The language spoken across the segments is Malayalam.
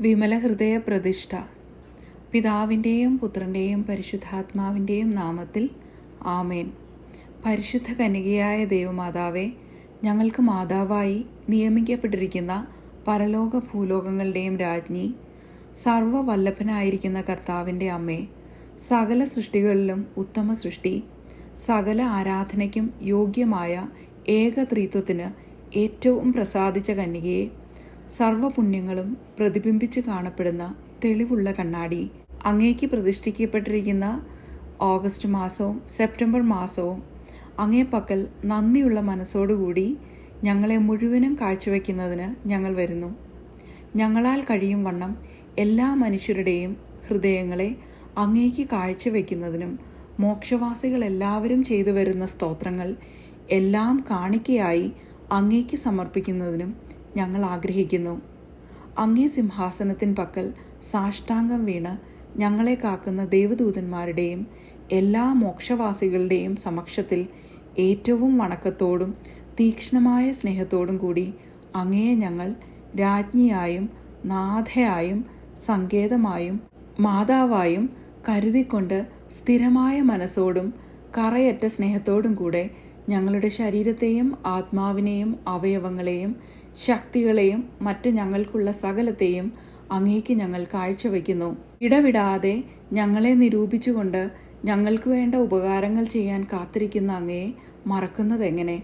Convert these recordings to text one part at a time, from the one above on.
വിമലഹൃദയ പ്രതിഷ്ഠ. പിതാവിൻ്റെയും പുത്രൻ്റെയും പരിശുദ്ധാത്മാവിൻ്റെയും നാമത്തിൽ ആമേൻ. പരിശുദ്ധ കന്യകയായ ദൈവമാതാവേ, ഞങ്ങൾക്ക് മാതാവായി നിയമിക്കപ്പെട്ടിരിക്കുന്ന പരലോക ഭൂലോകങ്ങളുടെയും രാജ്ഞി, സർവ്വവല്ലഭനായിരിക്കുന്ന കർത്താവിൻ്റെ അമ്മേ, സകല സൃഷ്ടികളിലും ഉത്തമ സൃഷ്ടി, സകല ആരാധനയ്ക്കും യോഗ്യമായ ഏകത്രിത്വത്തിന് ഏറ്റവും പ്രസാദിച്ച കന്യകയെ, സർവ്വപുണ്യങ്ങളും പ്രതിബിംബിച്ച് കാണപ്പെടുന്ന തെളിവുള്ള കണ്ണാടി, അങ്ങേക്ക് പ്രതിഷ്ഠിക്കപ്പെട്ടിരിക്കുന്ന ഓഗസ്റ്റ് മാസവും സെപ്റ്റംബർ മാസവും അങ്ങേ പക്കൽ നന്ദിയുള്ള മനസ്സോടുകൂടി ഞങ്ങളെ മുഴുവനും കാഴ്ചവെക്കുന്നതിന് ഞങ്ങൾ വരുന്നു. ഞങ്ങളാൽ കഴിയും വണ്ണം എല്ലാ മനുഷ്യരുടെയും ഹൃദയങ്ങളെ അങ്ങേക്ക് കാഴ്ചവെക്കുന്നതിനും മോക്ഷവാസികളെല്ലാവരും ചെയ്തു വരുന്ന സ്തോത്രങ്ങൾ എല്ലാം കാണിക്കയായി അങ്ങേക്ക് സമർപ്പിക്കുന്നതിനും ഞങ്ങൾ ആഗ്രഹിക്കുന്നു. അങ്ങേ സിംഹാസനത്തിൻ പക്കൽ സാഷ്ടാംഗം വീണ് ഞങ്ങളെ കാക്കുന്ന ദേവദൂതന്മാരുടെയും എല്ലാ മോക്ഷവാസികളുടെയും സമക്ഷത്തിൽ ഏറ്റവും വണക്കത്തോടും തീക്ഷ്ണമായ സ്നേഹത്തോടും കൂടി അങ്ങയെ ഞങ്ങൾ രാജ്ഞിയായും നാഥയായും സങ്കേതമായും മാതാവായും കരുതിക്കൊണ്ട് സ്ഥിരമായ മനസ്സോടും കറയറ്റ സ്നേഹത്തോടും കൂടെ ഞങ്ങളുടെ ശരീരത്തെയും ആത്മാവിനെയും അവയവങ്ങളെയും ശക്തികളെയും മറ്റ് ഞങ്ങൾക്കുള്ള സകലത്തെയും അങ്ങേക്ക് ഞങ്ങൾ കാഴ്ചവെക്കുന്നു. ഇടവിടാതെ ഞങ്ങളെ നിരൂപിച്ചുകൊണ്ട് ഞങ്ങൾക്ക് വേണ്ട ഉപകാരങ്ങൾ ചെയ്യാൻ കാത്തിരിക്കുന്ന അങ്ങയെ മറക്കുന്നതെങ്ങനെ?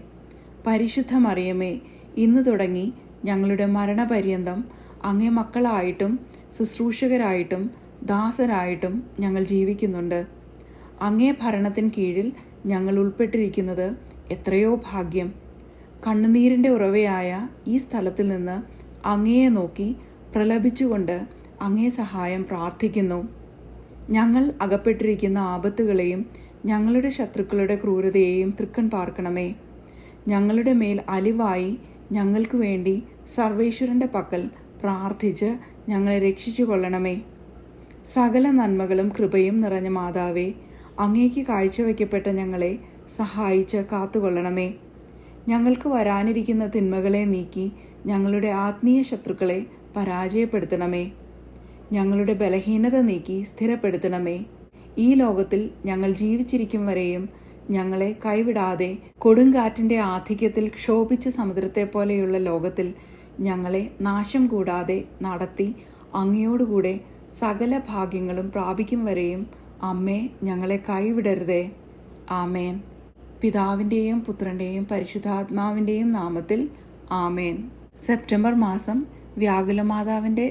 പരിശുദ്ധ മറിയമേ, ഇന്ന് തുടങ്ങി ഞങ്ങളുടെ മരണപര്യന്തം അങ്ങേ മക്കളായിട്ടും ശുശ്രൂഷകരായിട്ടും ദാസരായിട്ടും ഞങ്ങൾ ജീവിക്കുന്നുണ്ട്. അങ്ങേ ഭരണത്തിന് കീഴിൽ ഞങ്ങൾ ഉൾപ്പെട്ടിരിക്കുന്നത് എത്രയോ ഭാഗ്യം. കണ്ണുനീരിൻ്റെ ഉറവയായ ഈ സ്ഥലത്തിൽ നിന്ന് അങ്ങയെ നോക്കി പ്രലപിച്ചുകൊണ്ട് അങ്ങേ സഹായം പ്രാർത്ഥിക്കുന്നു. ഞങ്ങൾ അകപ്പെട്ടിരിക്കുന്ന ആപത്തുകളെയും ഞങ്ങളുടെ ശത്രുക്കളുടെ ക്രൂരതയെയും തൃക്കൺ പാർക്കണമേ. ഞങ്ങളുടെ മേൽ അലിവായി ഞങ്ങൾക്ക് വേണ്ടി സർവേശ്വരൻ്റെ പക്കൽ പ്രാർത്ഥിച്ച് ഞങ്ങളെ രക്ഷിച്ചു കൊള്ളണമേ. സകല നന്മകളും കൃപയും നിറഞ്ഞ മാതാവേ, അങ്ങേക്ക് കാഴ്ചവെക്കപ്പെട്ട ഞങ്ങളെ സഹായിച്ച് കാത്തുകൊള്ളണമേ. ഞങ്ങൾക്ക് വരാനിരിക്കുന്ന തിന്മകളെ നീക്കി ഞങ്ങളുടെ ആത്മീയ ശത്രുക്കളെ പരാജയപ്പെടുത്തണമേ. ഞങ്ങളുടെ ബലഹീനത നീക്കി സ്ഥിരപ്പെടുത്തണമേ. ഈ ലോകത്തിൽ ഞങ്ങൾ ജീവിച്ചിരിക്കും വരെയും ഞങ്ങളെ കൈവിടാതെ കൊടുങ്കാറ്റിൻ്റെ ആധിക്യത്തിൽ ക്ഷോഭിച്ച സമുദ്രത്തെ പോലെയുള്ള ലോകത്തിൽ ഞങ്ങളെ നാശം കൂടാതെ നടത്തി അങ്ങയോടുകൂടെ സകല ഭാഗ്യങ്ങളും പ്രാപിക്കും വരെയും അമ്മേ, ഞങ്ങളെ കൈവിടരുതേ. ആമേൻ. പിതാവിൻ്റെയും പുത്രൻ്റെയും പരിശുദ്ധാത്മാവിൻ്റെയും നാമത്തിൽ ആമേൻ. സെപ്റ്റംബർ മാസം വ്യാകുലമാതാവിൻ്റെ